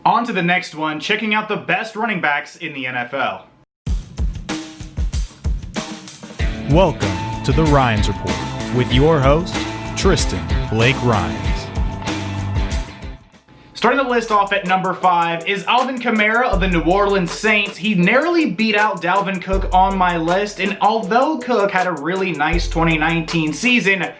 On to the next one, checking out the best running backs in the NFL. Welcome to the Rines Report with your host, Tristan Blake Rines. Starting the list off at number 5 is Alvin Kamara of the New Orleans Saints. He narrowly beat out Dalvin Cook on my list, and although Cook had a really nice 2019 season,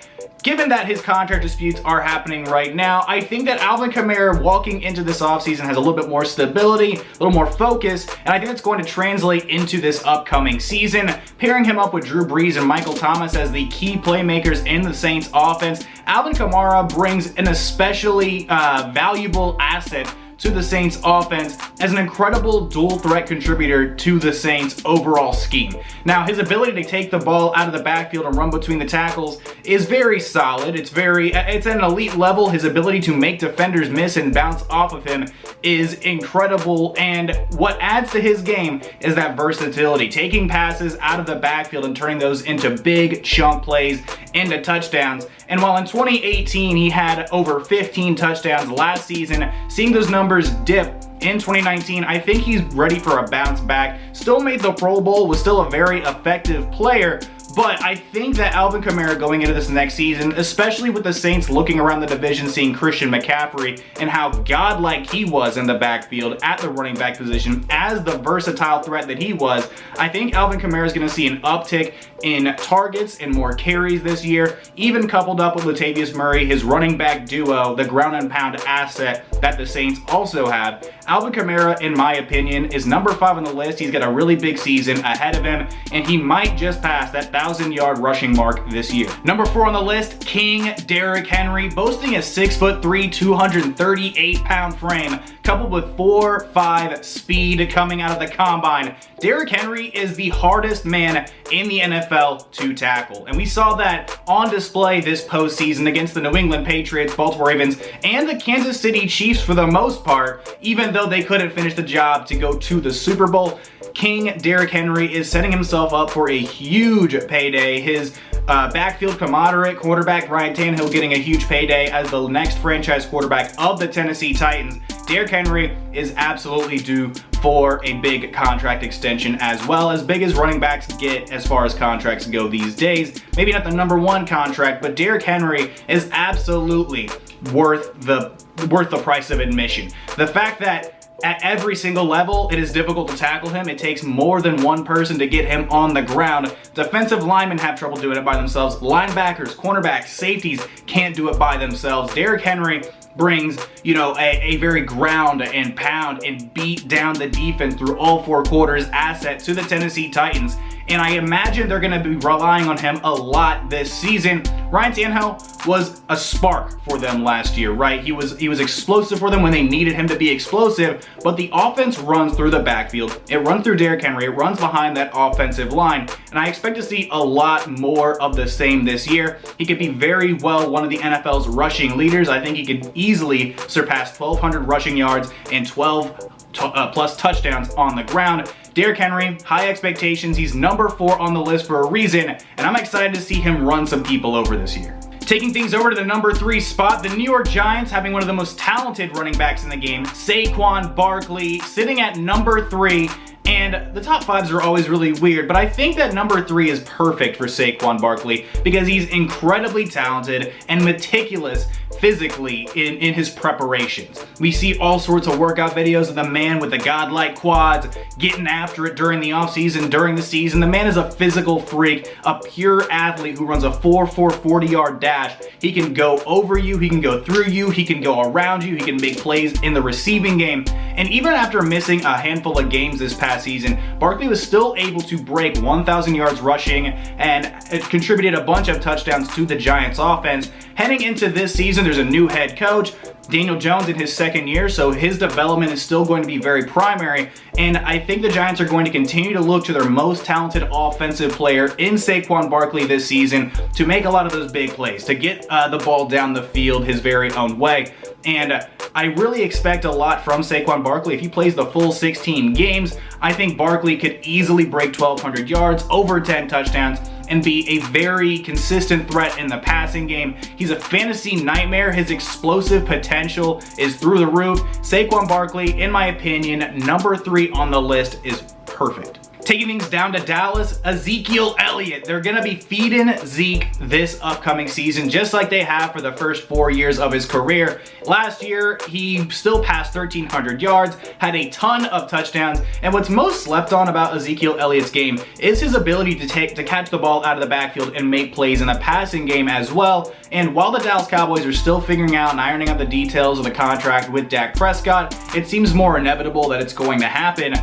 given that his contract disputes are happening right now, I think that Alvin Kamara walking into this offseason has a little bit more stability, a little more focus, and I think it's going to translate into this upcoming season. Pairing him up with Drew Brees and Michael Thomas as the key playmakers in the Saints offense, Alvin Kamara brings an especially valuable asset to the Saints offense as an incredible dual threat contributor to the Saints overall scheme. Now, his ability to take the ball out of the backfield and run between the tackles is very solid. It's at an elite level. His ability to make defenders miss and bounce off of him is incredible, and what adds to his game is that versatility, taking passes out of the backfield and turning those into big chunk plays into touchdowns. And while in 2018 he had over 15 touchdowns last season, seeing those numbers dip in 2019, I think he's ready for a bounce back. Still made the Pro Bowl, was still a very effective player, but I think that Alvin Kamara going into this next season, especially with the Saints looking around the division, seeing Christian McCaffrey and how godlike he was in the backfield at the running back position as the versatile threat that he was, I think Alvin Kamara is going to see an uptick in targets and more carries this year, even coupled up with Latavius Murray, his running back duo, the ground and pound asset that the Saints also have. Alvin Kamara, in my opinion, is number 5 on the list. He's got a really big season ahead of him, and he might just pass that 1,000-yard rushing mark this year. Number 4 on the list, King Derrick Henry, boasting a 6'3", 238-pound frame, coupled with 4.5 speed coming out of the combine. Derrick Henry is the hardest man in the NFL to tackle, and we saw that on display this postseason against the New England Patriots, Baltimore Ravens, and the Kansas City Chiefs for the most part, even though they couldn't finish the job to go to the Super Bowl. King Derrick Henry is setting himself up for a huge payday. His backfield commodore quarterback Ryan Tannehill getting a huge payday as the next franchise quarterback of the Tennessee Titans. Derrick Henry is absolutely due for a big contract extension, as well as big as running backs get as far as contracts go these days. Maybe not the number 1 contract, but Derrick Henry is absolutely worth the price of admission. The fact that at every single level, it is difficult to tackle him. It takes more than one person to get him on the ground. Defensive linemen have trouble doing it by themselves. Linebackers, cornerbacks, safeties can't do it by themselves. Derrick Henry brings, a very ground and pound and beat down the defense through all 4 quarters asset to the Tennessee Titans. And I imagine they're going to be relying on him a lot this season. Ryan Tannehill was a spark for them last year, right? He was explosive for them when they needed him to be explosive, but the offense runs through the backfield. It runs through Derrick Henry. It runs behind that offensive line, and I expect to see a lot more of the same this year. He could be very well one of the NFL's rushing leaders. I think he could easily surpass 1,200 rushing yards and 12 plus touchdowns on the ground. Derrick Henry, high expectations. He's number 4 on the list for a reason, and I'm excited to see him run some people over this year. Taking things over to the number 3 spot, the New York Giants having one of the most talented running backs in the game, Saquon Barkley, sitting at number 3. And the top 5s are always really weird, but I think that number 3 is perfect for Saquon Barkley because he's incredibly talented and meticulous physically in his preparations. We see all sorts of workout videos of the man with the godlike quads getting after it during the offseason, during the season. The man is a physical freak, a pure athlete who runs a 4.4 40-yard dash. He can go over you, he can go through you, he can go around you, he can make plays in the receiving game. And even after missing a handful of games this past season, Barkley was still able to break 1,000 yards rushing and it contributed a bunch of touchdowns to the Giants offense. Heading into this season, there's a new head coach, Daniel Jones, in his 2nd year, so his development is still going to be very primary, and I think the Giants are going to continue to look to their most talented offensive player in Saquon Barkley this season to make a lot of those big plays, to get the ball down the field his very own way. And I really expect a lot from Saquon Barkley. If he plays the full 16 games, I think Barkley could easily break 1,200 yards, over 10 touchdowns, and be a very consistent threat in the passing game. He's a fantasy nightmare. His explosive potential is through the roof. Saquon Barkley, in my opinion, number 3 on the list is perfect. Taking things down to Dallas, Ezekiel Elliott. They're going to be feeding Zeke this upcoming season, just like they have for the first 4 years of his career. Last year, he still passed 1,300 yards, had a ton of touchdowns, and what's most slept on about Ezekiel Elliott's game is his ability to catch the ball out of the backfield and make plays in the passing game as well. And while the Dallas Cowboys are still figuring out and ironing out the details of the contract with Dak Prescott, it seems more inevitable that it's going to happen.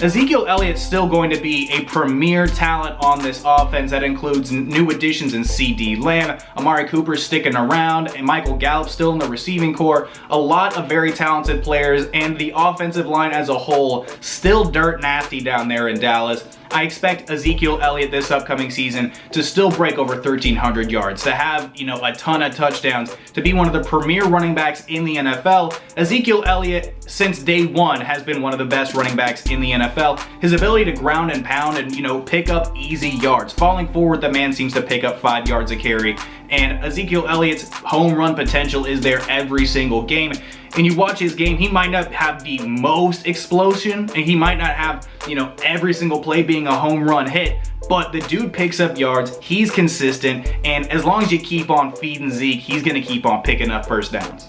Ezekiel Elliott's still going to be a premier talent on this offense. That includes new additions in CD Lamb, Amari Cooper sticking around, and Michael Gallup still in the receiving core. A lot of very talented players, and the offensive line as a whole still dirt nasty down there in Dallas. I expect Ezekiel Elliott this upcoming season to still break over 1,300 yards, to have, a ton of touchdowns, to be one of the premier running backs in the NFL. Ezekiel Elliott, since day one, has been one of the best running backs in the NFL. His ability to ground and pound and, pick up easy yards. Falling forward, the man seems to pick up 5 yards a carry. And Ezekiel Elliott's home run potential is there every single game. And you watch his game, he might not have the most explosion, and he might not have, every single play being a home run hit, but the dude picks up yards, he's consistent, and as long as you keep on feeding Zeke, he's going to keep on picking up first downs.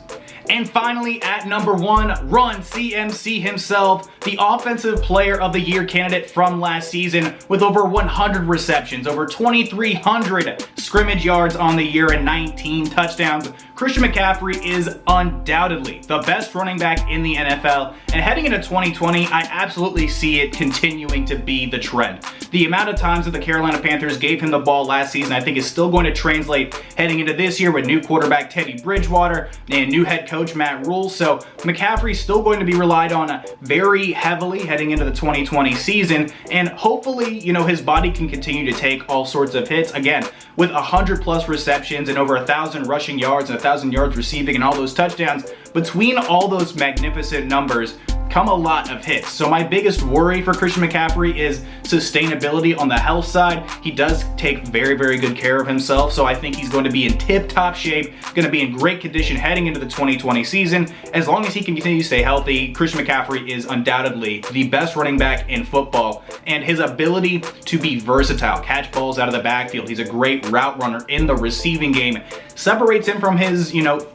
And finally, at number 1, Run CMC himself, the Offensive Player of the Year candidate from last season with over 100 receptions, over 2,300 scrimmage yards on the year and 19 touchdowns. Christian McCaffrey is undoubtedly the best running back in the NFL, and heading into 2020, I absolutely see it continuing to be the trend. The amount of times that the Carolina Panthers gave him the ball last season, I think is still going to translate heading into this year with new quarterback Teddy Bridgewater and new head coach Matt Rule. So McCaffrey's still going to be relied on very heavily heading into the 2020 season, and hopefully, his body can continue to take all sorts of hits. Again, with 100+ receptions and over 1,000 rushing yards and 1,000 yards receiving and all those touchdowns, between all those magnificent numbers come a lot of hits. So my biggest worry for Christian McCaffrey is sustainability on the health side. He does take very, very good care of himself, so I think he's going to be in tip-top shape, going to be in great condition heading into the 2020 season. As long as he can continue to stay healthy, Christian McCaffrey is undoubtedly the best running back in football, and his ability to be versatile, catch balls out of the backfield, he's a great route runner in the receiving game, separates him from his,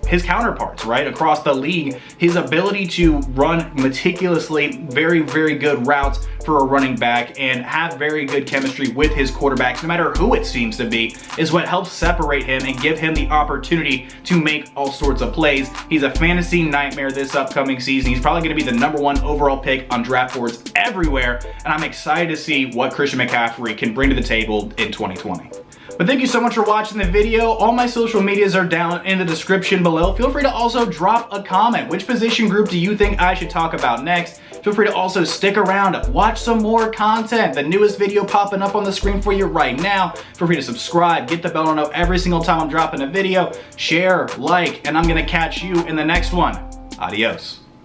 his counterparts, right, across the league. His ability to run meticulously very, very good routes for a running back and have very good chemistry with his quarterbacks, no matter who it seems to be, is what helps separate him and give him the opportunity to make all sorts of plays. He's a fantasy nightmare this upcoming season. He's probably going to be the number 1 overall pick on draft boards everywhere, and I'm excited to see what Christian McCaffrey can bring to the table in 2020. But thank you so much for watching the video. All my social medias are down in the description below. Feel free to also drop a comment. Which position group do you think I should talk about next? Feel free to also stick around, watch some more content. The newest video popping up on the screen for you right now. Feel free to subscribe, get the bell to know every single time I'm dropping a video, share, like, and I'm gonna catch you in the next one. Adios.